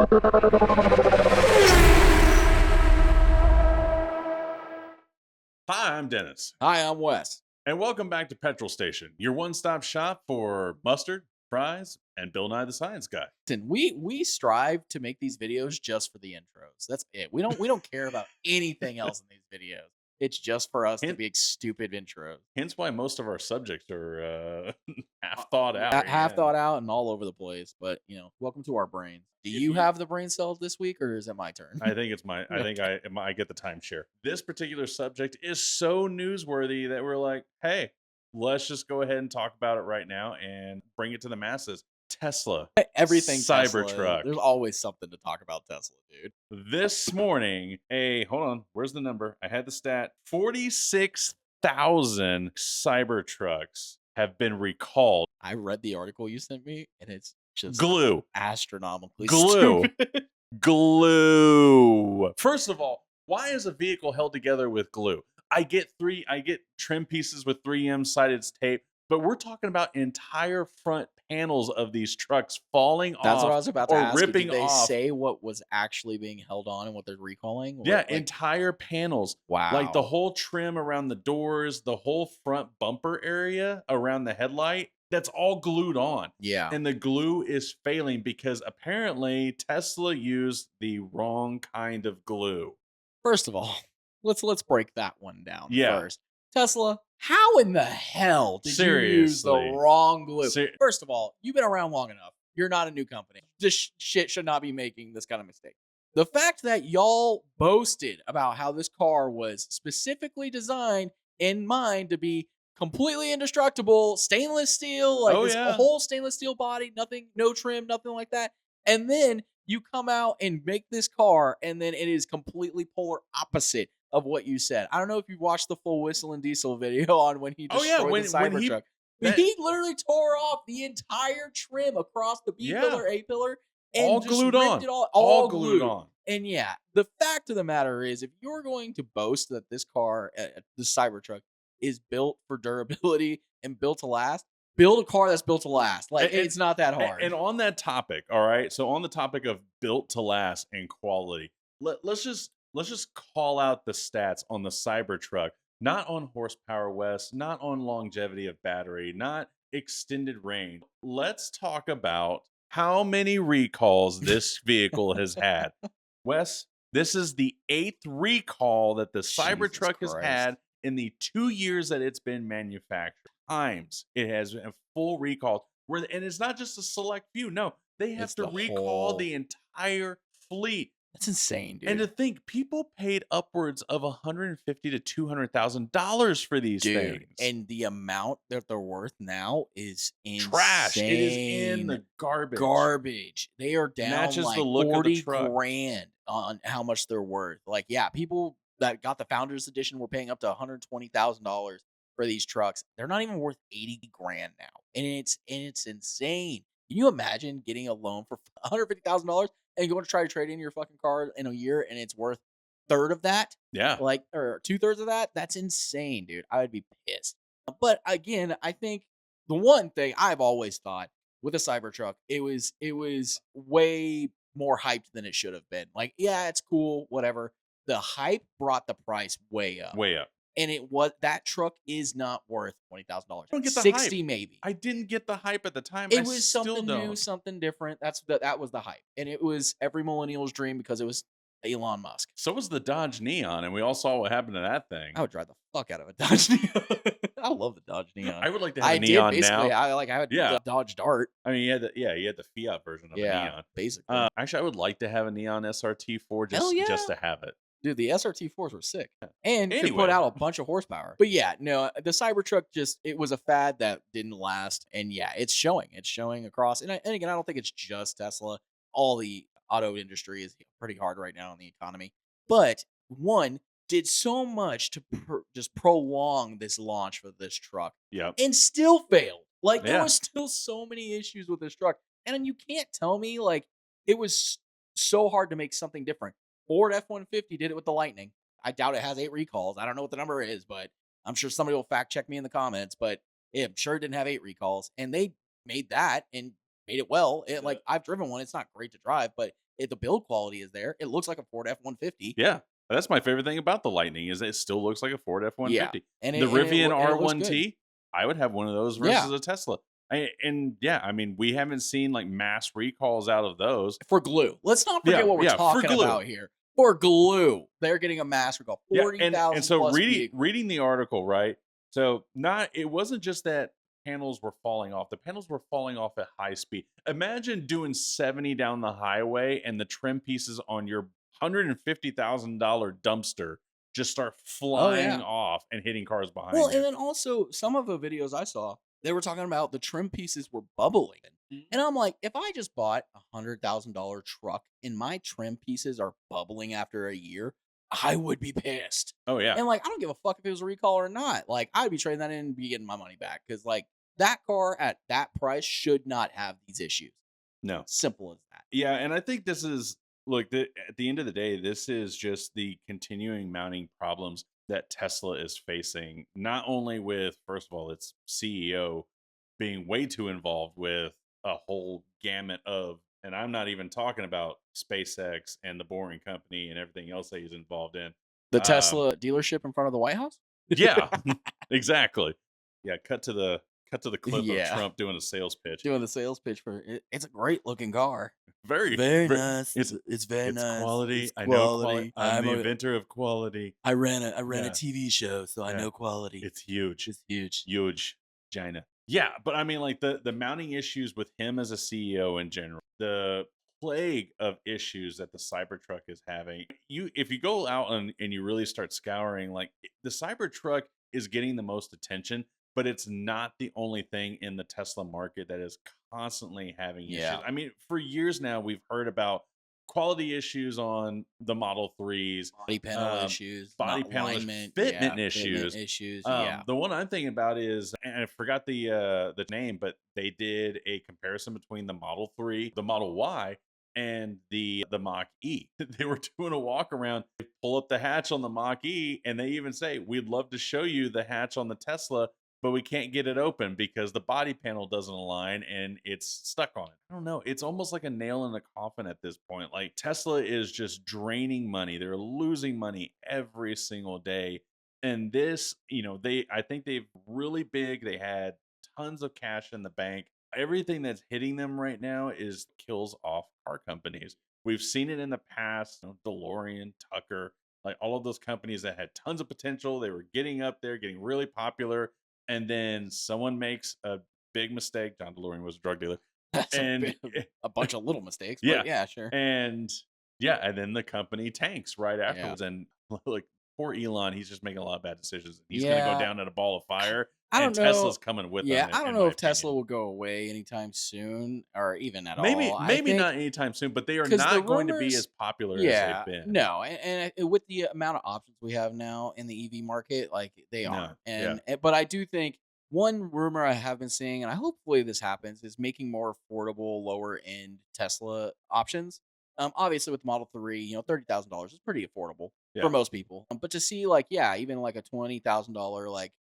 Hi, I'm Dennis, Hi, I'm Wes. and welcome back to Petrol Station, your one-stop shop for mustard, fries, and Bill Nye the Science Guy. Listen, we strive to make these videos just for the intros. That's it. We don't care about anything else in these videos. It's just for us to Hint- be stupid intros. Hence why most of our subjects are half thought out. Half thought out and all over the place. But welcome to our brains. Do you have the brain cells this week, or is it my turn? I think it's my. I think I get the timeshare. This particular subject is so newsworthy that we're like, hey, let's just go ahead and talk about it right now and bring it to the masses. Tesla, Everything Cybertruck. Tesla. There's always something to talk about Tesla, dude. This morning, hold on, where's the number? I had the stat. 46,000 Cybertrucks have been recalled. I read the article you sent me, and it's just Glue. astronomically Glue. stupid. Glue. First of all, why is a vehicle held together with glue? I get trim pieces with 3M sided tape, but we're talking about entire front panels of these trucks falling That's off what I was about to or ask you. ripping Did they off. say what was actually being held on and what they're recalling? Yeah, Like, entire panels. wow. Like the whole trim around the doors, the whole front bumper area around the headlight, that's all glued on. Yeah. And the glue is failing because apparently Tesla used the wrong kind of glue. First of all, let's break that one down Yeah. first. Tesla, how in the hell did you use the Seriously. wrong glue? First of all, you've been around long enough. You're not a new company. This shit should not be making this kind of mistake. The fact that y'all boasted about how this car was specifically designed in mind to be completely indestructible, stainless steel, like a whole stainless steel body, nothing, no trim, nothing like that. And then you come out and make this car, and then it is completely polar opposite of what you said. I don't know if you've watched the full Whistle and Diesel video on when he destroyed the Cybertruck. He literally tore off the entire trim across the B pillar, A pillar, and all just glued ripped on. it all glued on. And yeah, the fact of the matter is, if you're going to boast that this car, the Cybertruck, is built for durability and built to last, build a car that's built to last. Like, it's not that hard. And on that topic, all right. So on the topic of built to last and quality, let's just call out the stats on the Cybertruck. Not on horsepower, Wes. Not on longevity of battery. Not extended range. Let's talk about how many recalls this vehicle has had. Wes, this is the 8th recall that the Cybertruck has had in the 2 years that it's been manufactured. Times it has a full recall, and it's not just a select few. No, they have to recall the entire fleet. That's insane, dude. And to think, people paid upwards of $150,000 to $200,000 for these things. And the amount that they're worth now is insane. Trash. It is in the garbage. Garbage. They are down Matches like the look 40 of the truck. grand on how much they're worth. Like, yeah, people that got the Founders Edition were paying up to $120,000 for these trucks. They're not even worth 80 grand now. And it's insane. Can you imagine getting a loan for $150,000 and going to try to trade in your fucking car in a year and it's worth a third of that? Yeah. Like, or 2/3 of that? That's insane, dude. I would be pissed. But again, I think the one thing I've always thought with a Cybertruck, it was way more hyped than it should have been. Like, yeah, it's cool, whatever. The hype brought the price way up. Way up. And that truck is not worth $20,000. Don't get the 60 hype. maybe. I didn't get the hype at the time. It was something new, something different. That was the hype. And it was every millennial's dream because it was Elon Musk. So was the Dodge Neon, and we all saw what happened to that thing. I would drive the fuck out of a Dodge Neon. I love the Dodge Neon. I would like to have a Neon now. I had the Dodge Dart. I mean, you had the Fiat version of a Neon. Basically. Actually, I would like to have a Neon SRT4 just to have it. Dude, the SRT4s were sick. And could put out a bunch of horsepower. But yeah, no, the Cybertruck it was a fad that didn't last. And yeah, it's showing. It's showing across. And again, I don't think it's just Tesla. All the auto industry is pretty hard right now in the economy. But one did so much to just prolong this launch for this truck. Yep. And still failed. Like, there was still so many issues with this truck. And you can't tell me, like, it was so hard to make something different. Ford F-150 did it with the Lightning. I doubt it has 8 recalls. I don't know what the number is, but I'm sure somebody will fact check me in the comments. But yeah, I'm sure it didn't have 8 recalls. And they made that and made it well. Like, I've driven one. It's not great to drive, but The build quality is there. It looks like a Ford F-150. Yeah, that's my favorite thing about the Lightning is it still looks like a Ford Yeah, F-150. and The Rivian it looks good. R1T, I would have one of those Yeah, versus a Tesla. And yeah, I mean, we haven't seen like mass recalls out of those. for glue. Let's not forget Yeah, what we're yeah, for talking glue. about here. For glue, they're getting a mass recall. Yeah, Forty and thousand so plus reading vehicles. reading the article, right? So not it wasn't just that panels were falling off. The panels were falling off at high speed. Imagine doing 70 down the highway and the trim pieces on your $150,000 dumpster just start Oh flying yeah. off and hitting cars Well, behind and you. then also some of the videos I saw, they were talking about the trim pieces were bubbling. And I'm like, if I just bought $100,000 truck and my trim pieces are bubbling after a year, I would be pissed. Oh yeah. And like, I don't give a fuck if it was a recall or not. Like, I'd be trading that in and be getting my money back because like that car at that price should not have these issues. No. Simple as that. Yeah, and I think this is look, at the end of the day, this is just the continuing mounting problems that Tesla is facing, not only with, first of all, its CEO being way too involved with a whole gamut of, and I'm not even talking about SpaceX and the Boring Company and everything else that he's involved in. The Um, Tesla dealership in front of the White House? yeah, exactly. Yeah, cut to the clip of Yeah. Trump doing a sales pitch. Doing the sales pitch for it. It's a great looking car. Very, Very very nice. it's It's very it's nice. quality. It's I know quality. quality. I'm the inventor of quality. I ran a Yeah, TV show, so I yeah. know quality. It's huge. It's huge. Huge China. Yeah, but I mean like the mounting issues with him as a CEO in general, the plague of issues that the Cybertruck is having. You if you go out and you really start scouring, like the Cybertruck is getting the most attention, but it's not the only thing in the Tesla market that is constantly having issues. Yeah. I mean, for years now we've heard about quality issues on the Model 3s, Body panel um, issues, body not panel alignment. fitment Yeah. Fitment issues. issues. Yeah. The one I'm thinking about is, and I forgot the name, but they did a comparison between the Model 3, the Model Y, and the Mach E. They were doing a walk around. They pull up the hatch on the Mach E, and they even say, "We'd love to show you the hatch on the Tesla, but we can't get it open because the body panel doesn't align and it's stuck on it." I don't know. It's almost like a nail in the coffin at this point. Like Tesla is just draining money. They're losing money every single day. And this, I think they've really big. They had tons of cash in the bank. Everything that's hitting them right now is kills off car companies. We've seen it in the past, DeLorean, Tucker, like all of those companies that had tons of potential. They were getting up there, getting really popular, and then someone makes a big mistake. John DeLorean was a drug dealer, That's and a bunch of little mistakes, yeah, but yeah, sure. and yeah, and then the company tanks right Yeah. afterwards. And like poor Elon, he's just making a lot of bad decisions. He's going to go Yeah. down in a ball of fire, I and don't know. Tesla's coming with him, Yeah, in, I don't in know my if Tesla opinion. will go away anytime soon or even at Maybe, all. I maybe think not anytime soon, but they are because the not going to be rumors, as popular as they've yeah, been. no, and with the amount of options we have now in the EV market, like they No, aren't. yeah, But I do think one rumor I have been seeing, and I hopefully this happens, is making more affordable, lower end Tesla options. Obviously with Model 3, $30,000 is pretty affordable for yeah, most people. But to see like, yeah, even like a $20,000 like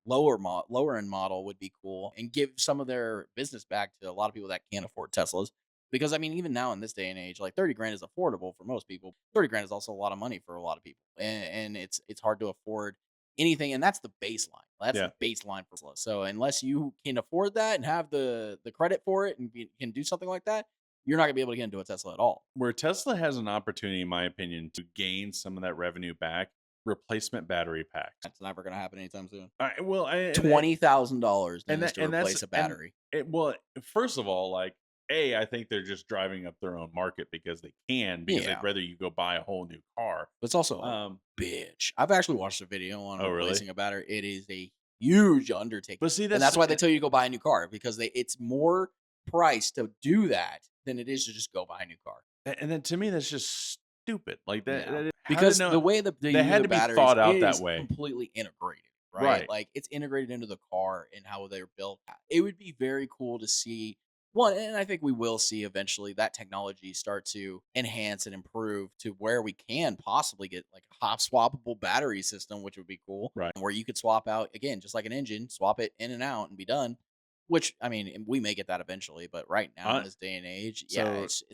lower end model would be cool and give some of their business back to a lot of people that can't afford Teslas. Because I mean, even now in this day and age, like 30 grand is affordable for most people. 30 grand is also a lot of money for a lot of people. And it's hard to afford anything. And that's the baseline. That's yeah. the baseline for Tesla. So unless you can afford that and have the credit for it and can do something like that, you're not gonna be able to get into a Tesla at all. Where Tesla has an opportunity, in my opinion, to gain some of that revenue back, replacement battery packs. That's never gonna happen anytime soon. Well, $20,000 and needs that to and that's replace a and battery. well, first of all, like I think they're just driving up their own market because they can, because they'd Yeah. rather you go buy a whole new car. But it's also a Um, bitch. I've actually watched a video on oh really? replacing a battery. It is a huge undertaking. But see, And that's why they tell you to go buy a new car because it's more price to do that than it is to just go buy a new car. and then to me that's just stupid. Like Yeah. how did Because no the way that they they use had the to be batteries thought out that is way. completely integrated, right? Right. Like it's integrated into the car and how they're built. It would be very cool to see one, and I think we will see eventually that technology start to enhance and improve to where we can possibly get like a hot swappable battery system, which would be cool. Right. Where you could swap out again, just like an engine, swap it in and out and be done. Which I mean, we may get that eventually, but right now in Uh, this day and age, yeah, so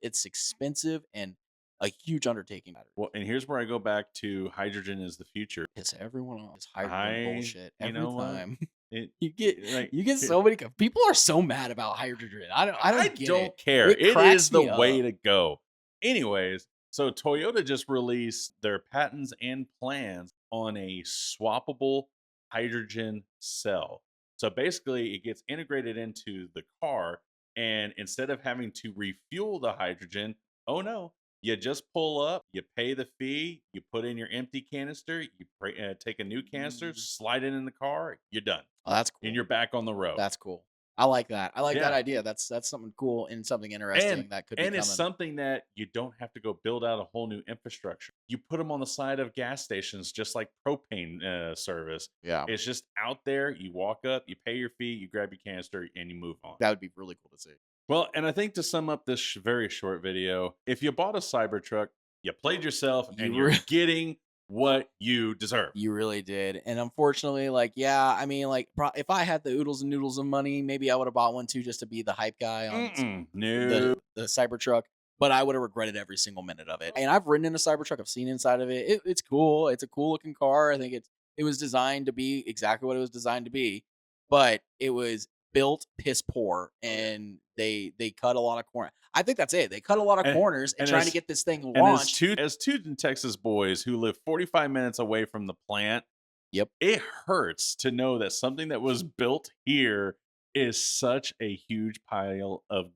it's expensive and a huge undertaking. well, and here's where I go back to hydrogen is the future. Piss everyone off. This hydrogen I bullshit you every know what? time. It you get like you get here, so many people are so mad about hydrogen. I I don't get it. don't care. It It is cracks the me way up. to go. Anyways, so Toyota just released their patents and plans on a swappable hydrogen cell. So basically, it gets integrated into the car, and instead of having to refuel the hydrogen, oh no, you just pull up, you pay the fee, you put in your empty canister, you take a new canister, Mm. slide it in the car, you're done, Oh, that's and cool. you're back on the road. That's cool. I like that. I like that Yeah. idea. That's something cool and something And interesting that could be and it's coming. something that you don't have to go build out a whole new infrastructure. You put them on the side of gas stations, just like propane service. Yeah, It's just out there. You walk up, you pay your fee, you grab your canister, and you move on. that would be really cool to see. Well, and I think to sum up this very short video, if you bought a Cybertruck, you played yourself, and You you're getting what you deserve. You really did. And unfortunately, like, yeah, I mean, like, if I had the oodles and noodles of money, maybe I would have bought one too, just to be the hype guy on No. the Cybertruck. But I would have regretted every single minute of it. And I've ridden in a Cybertruck. I've seen inside of it. It's cool. It's a cool looking car. I think it was designed to be exactly what it was designed to be, but it was built piss poor, and they cut a lot of corners. I think that's it. They cut a lot of And, corners and and trying to as get this thing And launched. as two Texas boys who live 45 minutes away from the plant, Yep. it hurts to know that something that was built here is such a huge pile of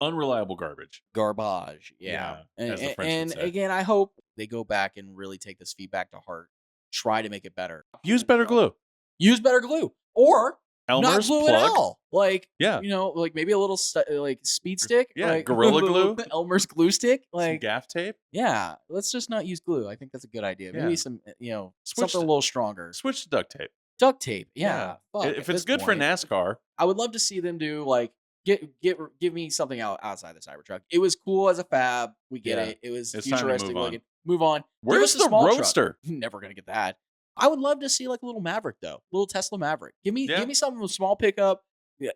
unreliable garbage. Garbage. Yeah. Yeah, And, as the and, French would and say. again, I hope they go back and really take this feedback to heart. Try to make it better. Use better glue. Use better glue, or not Elmer's glue at plug. all. Like, Yeah. like maybe a little like speed stick. Yeah, like Gorilla little Glue. Elmer's glue stick. Some Like, gaff tape. yeah, let's just not use glue. I think that's a good idea. Maybe Yeah. some, Switch something a to, little stronger. switch to duct tape. Duct tape. Yeah. Fuck, If at it's this good for point. NASCAR, I would love to see them do like give me something outside the Cybertruck. It was cool as a fab. We get Yeah. it. It was It's time to move futuristic on. looking. Move on. Give where's us a the small truck. Roadster? Never gonna get that. I would love to see like a little Maverick though, little Tesla Maverick. Give Yeah. me something with small pickup,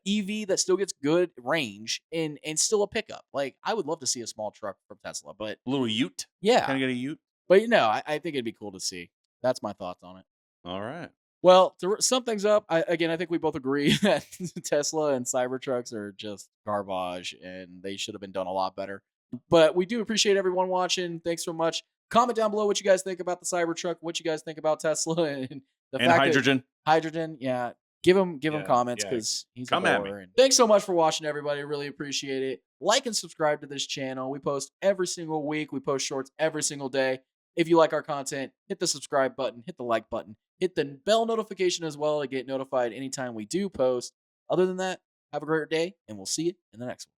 EV that still gets good range and still a pickup. Like I would love to see a small truck from Tesla, but A little Ute? yeah, Can I get a Ute? but I think it'd be cool to see. That's my thoughts on it. All right. Well, to sum things up, I think we both agree that Tesla and Cybertrucks are just garbage and they should have been done a lot better. But we do appreciate everyone watching. Thanks so much. Comment down below what you guys think about the Cybertruck, what you guys think about Tesla, and the And fact hydrogen. that hydrogen. Yeah, give him Yeah, comments yeah. because he's Come a at me. bore. And thanks so much for watching, everybody. Really appreciate it. Like and subscribe to this channel. We post every single week. We post shorts every single day. If you like our content, hit the subscribe button, hit the like button, hit the bell notification as well to get notified anytime we do post. Other than that, have a great day, and we'll see you in the next one.